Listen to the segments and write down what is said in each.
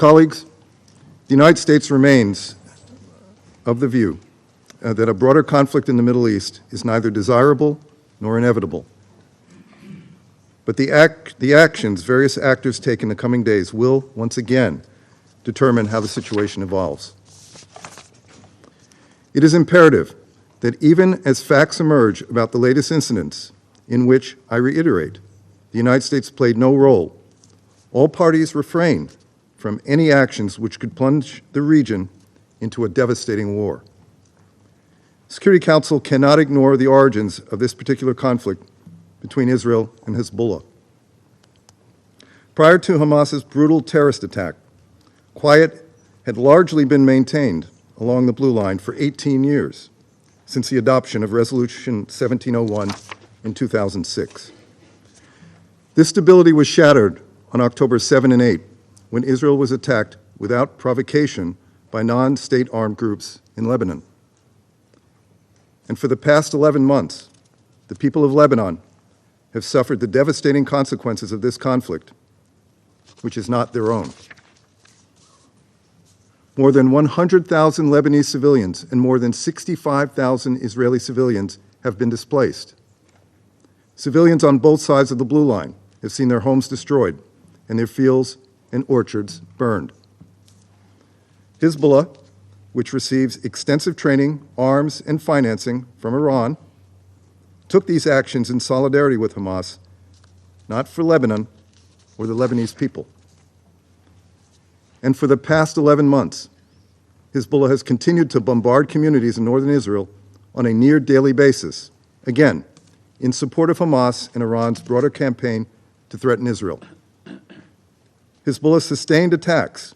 Colleagues, the United States remains of the view that a broader conflict in the Middle East is neither desirable nor inevitable. But the actions various actors take in the coming days will, once again, determine how the situation evolves. It is imperative that even as facts emerge about the latest incidents, in which, I reiterate, the United States played no role, all parties refrain from any actions which could plunge the region into a devastating war. The Security Council cannot ignore the origins of this particular conflict between Israel and Hezbollah. Prior to Hamas's brutal terrorist attack, quiet had largely been maintained along the Blue Line for 18 years, since the adoption of Resolution 1701 in 2006. This stability was shattered on October 7 and 8, when Israel was attacked without provocation by non-state armed groups in Lebanon. And for the past 11 months, the people of Lebanon have suffered the devastating consequences of this conflict, which is not their own. More than 100,000 Lebanese civilians and more than 65,000 Israeli civilians have been displaced. Civilians on both sides of the Blue Line have seen their homes destroyed and their fields and orchards burned. Hezbollah, which receives extensive training, arms, and financing from Iran, took these actions in solidarity with Hamas, not for Lebanon or the Lebanese people. And for the past 11 months, Hezbollah has continued to bombard communities in northern Israel on a near-daily basis, again, in support of Hamas and Iran's broader campaign to threaten Israel. Hezbollah's sustained attacks,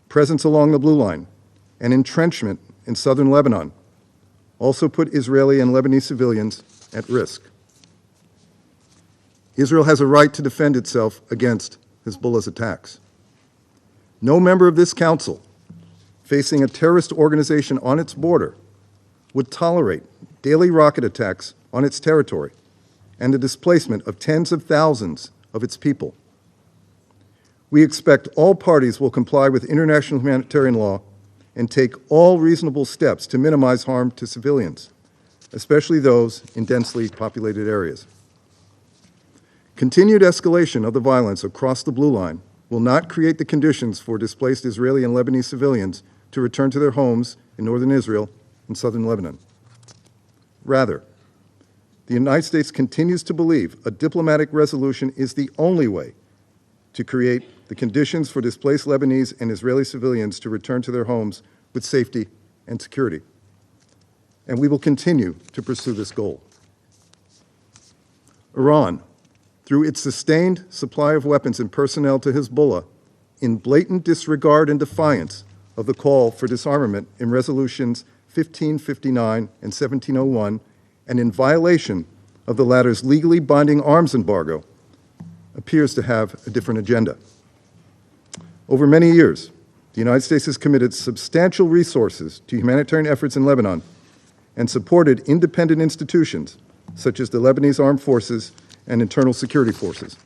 presence along the Blue Line, and entrenchment in southern Lebanon also put Israeli and Lebanese civilians at risk. Israel has a right to defend itself against Hezbollah's attacks. No member of this council facing a terrorist organization on its border would tolerate daily rocket attacks on its territory and the displacement of tens of thousands of its people. We expect all parties will comply with international humanitarian law and take all reasonable steps to minimize harm to civilians, especially those in densely populated areas. Continued escalation of the violence across the Blue Line will not create the conditions for displaced Israeli and Lebanese civilians to return to their homes in northern Israel and southern Lebanon. Rather, the United States continues to believe a diplomatic resolution is the only way to create the conditions for displaced Lebanese and Israeli civilians to return to their homes with safety and security. And we will continue to pursue this goal. Iran, through its sustained supply of weapons and personnel to Hezbollah, in blatant disregard and defiance of the call for disarmament in Resolutions 1559 and 1701, and in violation of the latter's legally binding arms embargo, appears to have a different agenda. Over many years, the United States has committed substantial resources to humanitarian efforts in Lebanon and supported independent institutions such as the Lebanese Armed Forces and Internal Security Forces.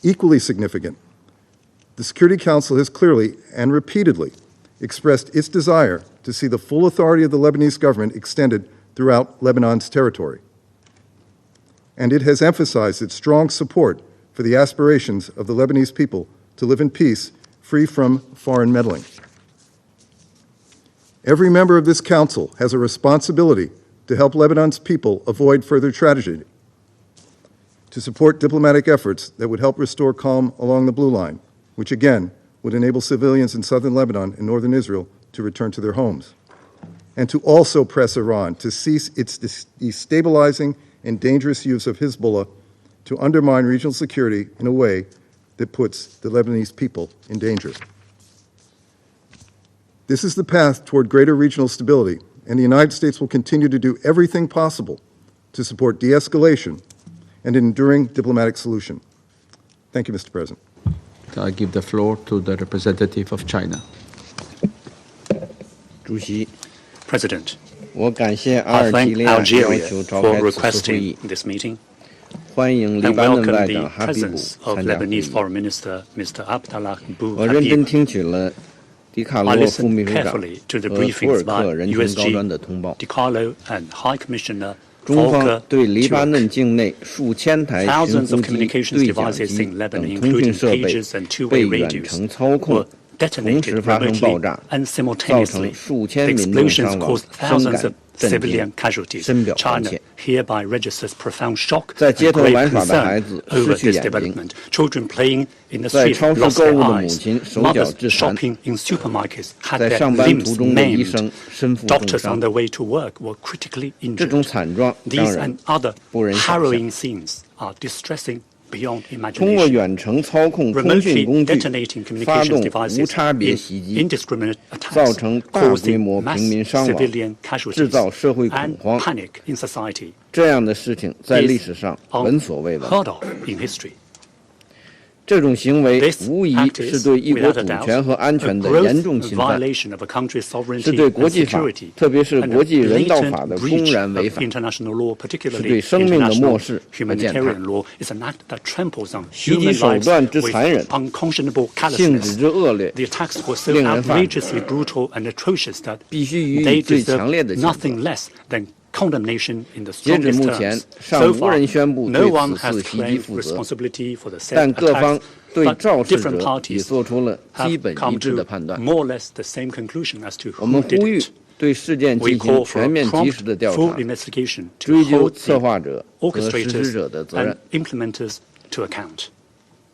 Equally significant, the Security Council has clearly and repeatedly expressed its desire to see the full authority of the Lebanese government extended throughout Lebanon's territory. And it has emphasized its strong support for the aspirations of the Lebanese people to live in peace, free from foreign meddling. Every member of this council has a responsibility to help Lebanon's people avoid further tragedy, to support diplomatic efforts that would help restore calm along the Blue Line, which again would enable civilians in southern Lebanon and northern Israel to return to their homes, and to also press Iran to cease its destabilizing and dangerous use of Hezbollah to undermine regional security in a way that puts the Lebanese people in danger. This is the path toward greater regional stability, and the United States will continue to do everything possible to support de-escalation and an enduring diplomatic solution. Thank you, Mr. President. I give the floor to the representative of China. President, I thank Algeria for requesting this meeting. 欢迎黎 and 巴嫩 welcome 外 the 长哈比卜 presence of 参加会 Lebanese 议。 Foreign Minister Mr. Abdallah Bou 我认真 Habib. 听取了迪卡 I 罗副 listened 秘书长 carefully to the 和图尔 briefings 克 by 人权高端的 USG 通报。 DiCarlo and High Commissioner 中方 Volker 对黎巴 Turk. 嫩境内数千台巡 Thousands 呼 of 机、 communications 对讲 devices 机 in 等 Lebanon, 通讯 including 设备 pages and 被 two-way 远 radios, 程操控， were 同时 detonated 发生爆 remotely 炸， and 造成 simultaneously. 数 The 千民众 explosions 伤亡， caused 深 thousands 感 of 震 civilian 惊， casualties. 深表关 China 切。 hereby registers profound shock 在 and 街头 grave 玩耍的孩 concern 子 over 失去 this 眼睛， development. Children playing in the 在 street 超市 lost 购 their 物的母 eyes. 亲手脚 Mothers 致残， shopping in supermarkets had 在 their 上班途 limbs 中的医 maimed. 生身负重 Doctors 伤 on。their way to work were critically 这种 injured. 惨状让 These 人 and other 不忍想象。 harrowing scenes are distressing beyond 通过 imagination. 远程操控通 Remotely 讯工具 detonating 发动 communications 无 devices 差别 in 袭击， indiscriminate 造 attacks, 成大规 causing 模 mass 平民伤亡， civilian 制 casualties 造社会恐 and 慌。 panic in society 这样的事情在历 is 史上闻所未闻。 unheard of in history. 这种行为 This 无疑 act 是 is, 对一国 without a 主 doubt, 权和安 a 全的 gross 严重侵犯， violation of a country's 是 sovereignty 对 and 国际法， security, 特别是 and 国际 a 人道法 blatant 的公 breach 然违 of 反， international law, 是 particularly 对生命的 international 漠视和践踏。 humanitarian law, is an act that tramples on 袭击 human 手 lives 段之 with 残忍， unconscionable 性质 callousness. 之恶劣， The attacks were so 令人发指， outrageously brutal and atrocious that 必须予以 they 最 deserve 强烈的谴 nothing 责。 less than condemnation in the 截止 strongest 目前， terms. 尚 So 无 far, 人宣布 no 对 one 此 has 次袭击 claimed 负责， responsibility for the said 但各方 attacks, 对 but 肇事 different 者已 parties 做出了基 have 本一 come 致的 to 判断。 more or less the same conclusion as to 我们 who did 呼吁 it. 对事件 We 进 call 行 for 全 a 面及 prompt, 时的调 full 查， investigation to 追究 hold 策 the 划者和实施 orchestrators 者的责任 and。implementers to account.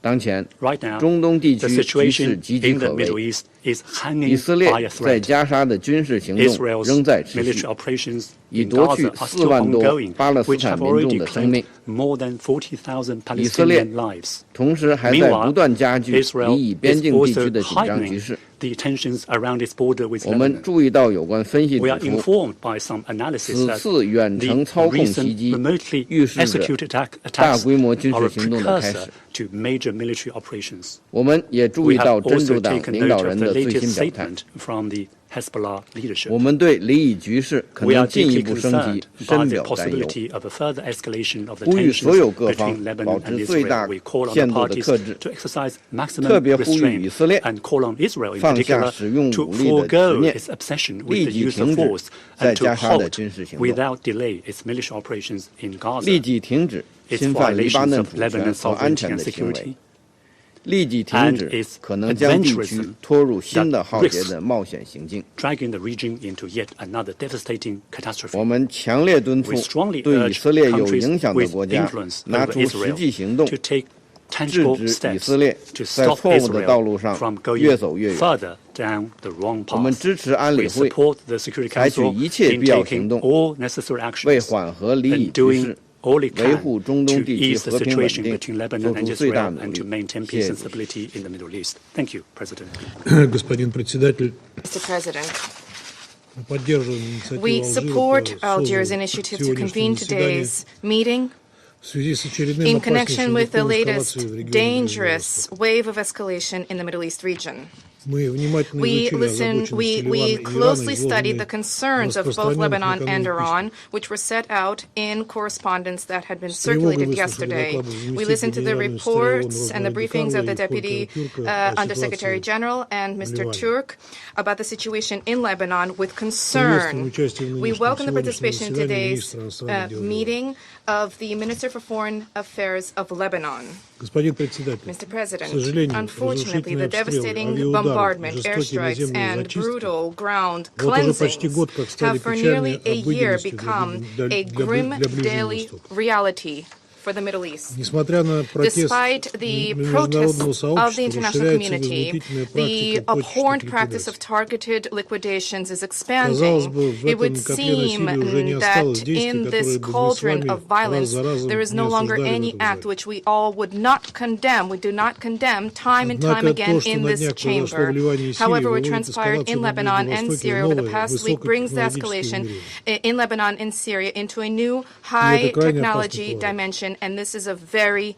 当前， Right now, 中东地 the 区局势 situation 岌岌 in 可 the Middle 危， East is 以 hanging 色列 by a 在 thread. 加沙的军事行动 Israel's 仍在持续， military operations 已 in 夺取 Gaza are 4 still 万多 ongoing, 巴勒斯 which 坦 have 民众 already 的生命 claimed，more than 40,000以色列 Palestinian lives. 同时还在不断加剧 Israel 以边 is 境地区 also 的紧张局 heightening 势。 the tensions around its border with 我们 Lebanon. 注意到有关分析 We are 指出， informed by some analysis 此 that 次远 the 程操控袭 recent 击 remotely 预示着 executed 大 attacks 规模军 are 事 a 行动的开 precursor 始。 to major military operations. 我们也注 We 意到 have 真主 also 党 taken 领导 note 人 of the 的最 latest 新表态。 statement from the Hezbollah leadership. 我们对黎以局势可 We 能 are 进一 deeply 步升 concerned 级 by 深 the 表担忧， possibility of a further escalation of the 呼吁 tensions 所有各方 between 保 Lebanon and 持最 Israel. 大 We call on 限 the 度的 parties 克制， to exercise 特 maximum 别呼吁以 restraint 色列 and call on Israel in 放下 particular 使用 to 武力的执 forego 念， its obsession 立 with the 即 use of 停止 force 在 and to 加沙的 halt 军事行动， without delay its military operations in 立 Gaza, 即停止 its 侵犯黎巴 violations 嫩 of 主权 Lebanon's 和安 sovereignty 全 and 的行为 security,，立即停 and 止 its 可能将地区 adventurism 拖入新的 that 浩劫 risks 的冒险行径。 dragging the region into yet another devastating 我 catastrophe. 们强烈敦促 We strongly 对以 urge 色列有 countries 影响的 with 国家 influence 拿 over 出实际 Israel 行动， to take 制 tangible 止以 steps 色列 to 在 stop 错误的道路 Israel 上 from 越 going 走越远。 further down the wrong 我们 path. 支持安理 We 会 support the Security 采取 Council 一切 in 必要行 taking 动， all necessary 为 actions 缓和黎以 and 局 doing 势、 all it 维 can 护中东 to 地区 ease the 和平稳 situation 定 between Lebanon 做 and 出最大 Israel 努 and 力。 to maintain 谢 peace 谢 and 主席。 stability in the Middle East. Thank you, President. Господин председатель, Mr. President, поддерживаем инициативу we support Алжира Algiers' по initiative to сегодняшнему convene заседанию today's meeting в связи с очередным in опаснейшим connection with the витком latest эскалации в регионе Ближнего dangerous Востока. wave of escalation in the Middle East region. Мы внимательно We изучили озабоченности we Ливана и Ирана, closely studied the изложенные в concerns of both распространенных Lebanon and накануне Iran, письмах. which were set out in correspondence that had been С тревогой circulated выслушали yesterday. доклады We listened to the заместителя генерального reports секретаря and the ООН briefings of the Ди Deputy Турка о Undersecretary ситуации General and в Mr. Ливане. Turk about the situation in Lebanon with Приветствуем concern. участие в We нынешнем welcome the сегодняшнем participation in заседании today's министра иностранных дел Ливана. meeting of the Minister for Foreign Affairs of Lebanon. Господин председатель, Mr. к President, сожалению, unfortunately, the разрушительные обстрелы, devastating авиаудары, bombardment, жестокие airstrikes, наземные and зачистки brutal ground вот уже почти cleansings год как стали have for печальной nearly a year обыденностью become для a grim Ближнего daily Востока. reality for the Middle East. Несмотря на протест Despite the международного protests of the сообщества, international расширяется community, возмутительная the практика abhorrent почечных practice of ликвидаций. targeted liquidations is Казалось expanding. бы, в It would этом котле seem насилия уже не that осталось действий, in this которые бы мы с cauldron вами of раз violence, за разом there is не no longer осуждали в any этом act зале. which we all would not condemn. We do not condemn time and time Однако again то, что in на this днях произошло в chamber. Ливане и Сирии, However, what выводит transpired эскалацию in на Lebanon Ближнем and Востоке в Syria over the новое past week brings the высокотехнологическое escalation измерение. in Lebanon and Syria into a new high крайне technology опасный поворот. dimension, and this is a very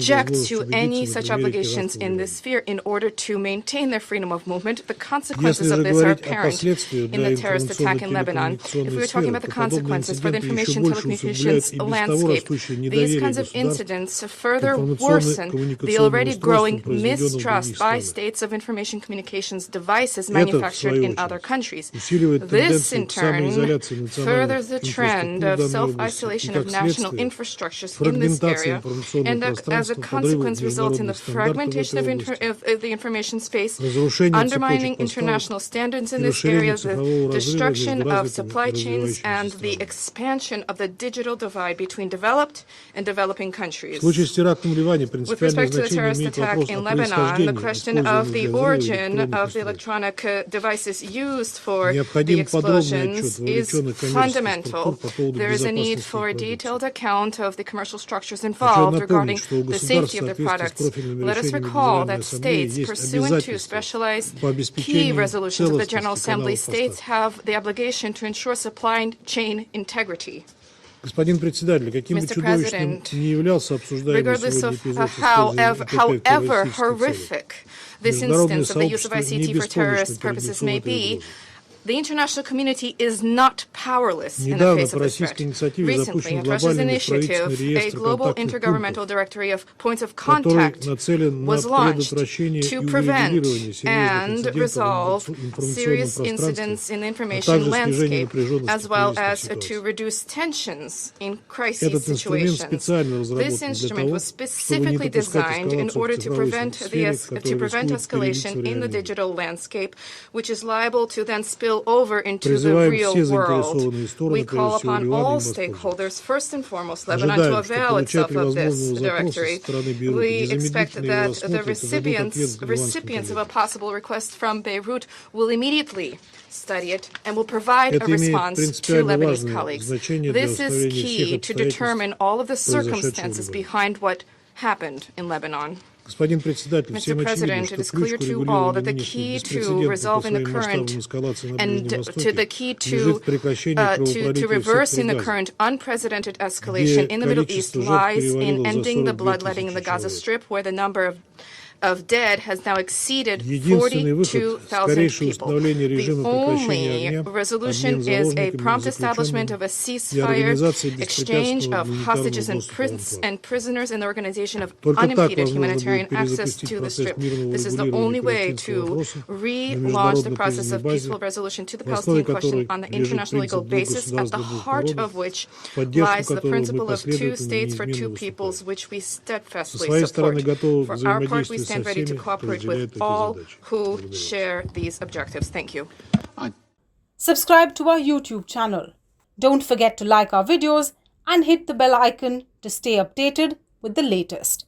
object to возможности any убедиться, such например, obligations in this sphere in order to maintain their freedom of movement. The consequences Если of же this are говорить о apparent последствиях in для the terrorist attack in Lebanon. If we were talking about the consequences for the information telecommunications landscape, these kinds of государств incidents further к worsen the информационно-коммуникационным already growing устройствам, произведенным в mistrust других by странах. states of information communications devices Это, в manufactured свою in other очередь, countries. усиливает This, in тенденцию к turn, самоизоляции furthers the национальных trend инфраструктур of в данной области self-isolation и, of как national следствие, infrastructures in this фрагментации area, информационного and as a пространства, подрыву consequence results in the международных стандартов в fragmentation этой of, области, of the information space, разрушение undermining цепочек поставок international standards in и this area, расширение the цифрового разрыва destruction между of развитыми supply и chains, and развивающимися the странами. expansion of the digital divide between developed and developing countries. В случае с терактом в Ливане With принципиальное respect to the значение terrorist имеет attack вопрос in о Lebanon, the происхождении question of используемых the для взрыва origin электронных of the устройств. electronic devices used for the Необходим подробный отчет explosions is вовлеченных коммерческих fundamental. структур по поводу There is a need безопасности for a их продукции. detailed account of the commercial structures Хочу involved regarding напомнить, что у the safety государств of в their соответствии с products. профильными Let us решениями recall Генеральной that Ассамблеи states, есть pursuant to обязательство specialized по key обеспечению resolutions of the General целостности Assembly, каналов states поставки. have the obligation to ensure supply chain integrity. Господин председатель, каким бы Mr. чудовищным President, ни являлся обсуждаемый regardless сегодня of эпизод с however использованием ИКТ в террористических целях, horrific this международное instance of the use of сообщество не ICT for terrorist беспомощно перед purposes лицом may этой be, угрозы. the international community is not powerless in the Недавно face по of this threat. российской инициативе Recently, запущен at Russia's глобальный межправительственный initiative, a реестр global контактных intergovernmental пунктов, directory of points of который contact нацелен на was launched предотвращение to и prevent урегулирование серьезных and инцидентов resolve в информационном serious пространстве, incidents in the а information также снижение landscape, напряженности as в well кризисных as to ситуациях. reduce tensions in crisis Этот инструмент situations. специально This разработан для instrument того, was чтобы не specifically допускать designed in эскалацию order в to цифровой prevent сфере, которая рискует перелиться в escalation in the реальный мир. digital landscape, which is liable to then spill over into the Призываем real все world. заинтересованные стороны, We call прежде всего upon Ливан, all им воспользоваться. stakeholders, first and foremost Lebanon, to Ожидаем, что avail itself получатели of this возможного запроса со directory. стороны Бейрута We expect незамедлительно его that the рассмотрят и дадут ответ ливанским recipients of a коллегам. possible request from Beirut will immediately study it and will provide a Это имеет response to принципиально Lebanese важное colleagues. значение для This is установления всех key to обстоятельств, determine all of the произошедшего в circumstances Ливане. behind what happened in Lebanon. Господин председатель, Mr. всем очевидно, President, что it is ключ clear к to all урегулированию that the нынешней key to беспрецедентной по resolving the своим current масштабам эскалации на and Ближнем to Востоке the key лежит в прекращении to кровопролития в reversing секторе the Газа, current unprecedented escalation in the Middle East количество жертв lies in перевалило за ending the 42 bloodletting in the тысячи Gaza человек. Strip, where the number of dead has now exceeded Единственный выход – 42,000 скорейшее people. установление The режима прекращения only огня, resolution обмен is a заложниками prompt и establishment of a заключенными и ceasefire, организация exchange беспрепятственного of гуманитарного hostages доступа в анклав. and prisoners, and the organization of Только так unimpeded возможно humanitarian будет access перезапустить to the процесс Strip. мирного This is the урегулирования only way палестинского to вопроса на relaunch the международно process признанной of базе, peaceful resolution to the в основе Palestinian question которой on the лежит international legal принцип двух basis, at the государств для двух heart народов, of which поддержку lies the которого мы principle of two последовательно и states for two неизменно peoples, выступаем. which we Со steadfastly своей стороны support. готовы к For our part, we взаимодействию со stand ready to всеми, кто cooperate разделяет with эти all задачи. who Благодарю вас. share these objectives. Thank you. Subscribe to our YouTube channel. Don't forget to like our videos and hit the bell icon to stay updated with the latest.